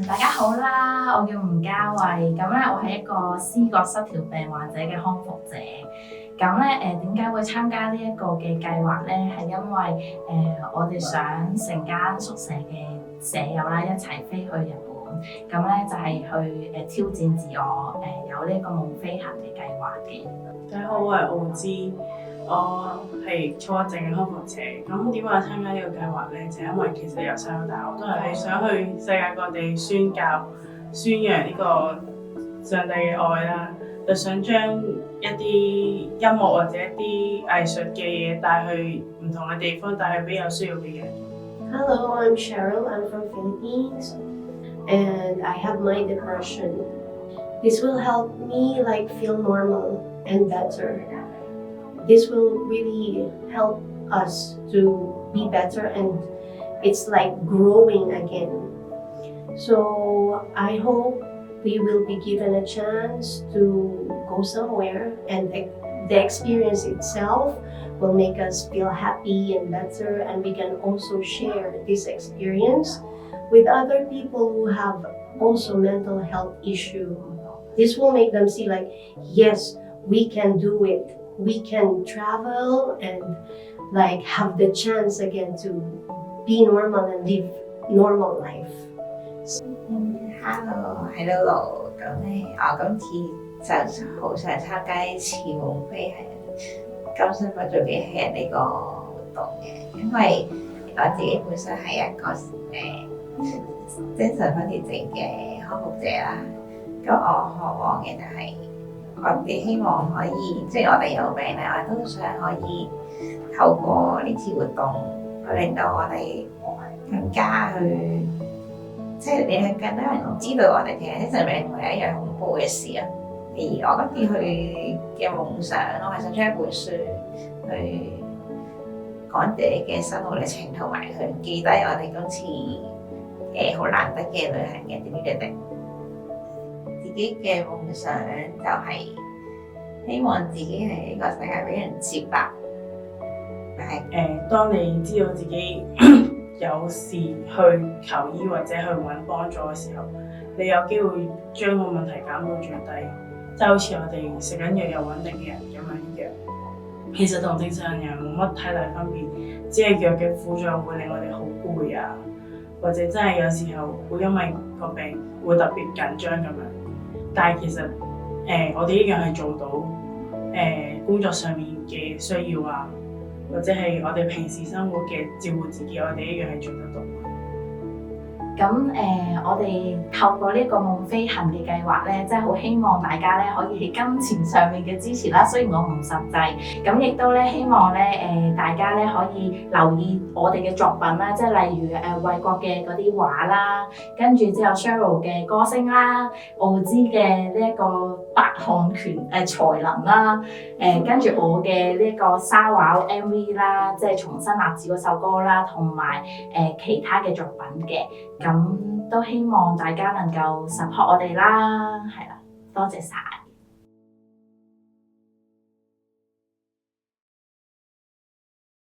大家好啦，我叫吳嘉慧，咁咧我係一個思覺失調病患者嘅康復者。咁咧點解會參加呢一個嘅計劃咧？係因為我哋想成間宿舍嘅舍友啦一齊飛去日本，咁咧就係去挑戰自我，有呢個夢飛行嘅計劃嘅。大家好，我係奧茲，我係躁鬱症嘅康復者。咁點解參加呢個計劃咧？就因為其實由細到大我都係想去世界各地宣教、宣揚呢個上帝嘅愛啦，就想將一啲音樂或者一啲藝術嘅嘢帶去唔同嘅地方，帶去俾有需要嘅人。Hello, I'm Cheryl. I'm from Philippines, and I have my depression. This will help me feel normal and better. This will really help us to be better, and it's like growing again. So I hope we will be given a chance to go somewhere, and the experience itself will make us feel happy and better, and we can also share this experience with other people who have also mental health issue. This will make them see yes, we can do it. We can travel and have the chance again to be normal and live normal life. Hello，咁咧，我今次就好想參加一次夢飛行今生不做機器人呢個活動嘅，因為我自己本身係一個精神分裂症嘅康復者啦。咁我渴望嘅就係我哋希望可以，即係我哋有病咧，我都想可以透過呢次活動去令到我哋更加去。即係你係更多人知道我哋其實精神病唔係一樣恐怖嘅事啊！而我今次去嘅夢想，我係想將一本書去講自己嘅生活歷程，同埋去記低我哋今次好難得嘅旅行嘅點點滴滴。自己嘅夢想就係希望自己喺呢個世界俾人接納。當你知道自己有事去求醫或者去揾幫助嘅時候，你有機會將個問題減到最低，即係好似我哋食緊藥有穩定嘅人咁樣一樣。其實同正常人冇乜太大分別，只係藥嘅副作用會令我哋好攰啊，或者真係有時候會因為個病會特別緊張咁樣。但係其實我哋一樣係做到工作上面嘅需要啊，或者係我哋平時生活嘅照顧自己，我哋一樣係做得到。咁我哋透過呢個夢飛行嘅計劃咧，真係好希望大家咧可以喺金錢上面嘅支持啦。雖然我唔實際，咁亦都咧希望咧大家咧可以留意我哋嘅作品啦，即係例如衛國嘅嗰啲畫啦，跟住之後 Cheryl 嘅歌聲啦，奧茲嘅呢一個八項才能啦，跟住我嘅呢一個沙畫 MV 啦，即係重新立志嗰首歌啦，同埋其他嘅作品嘅。咁都希望大家能夠 support 我哋啦，係啦，多謝晒。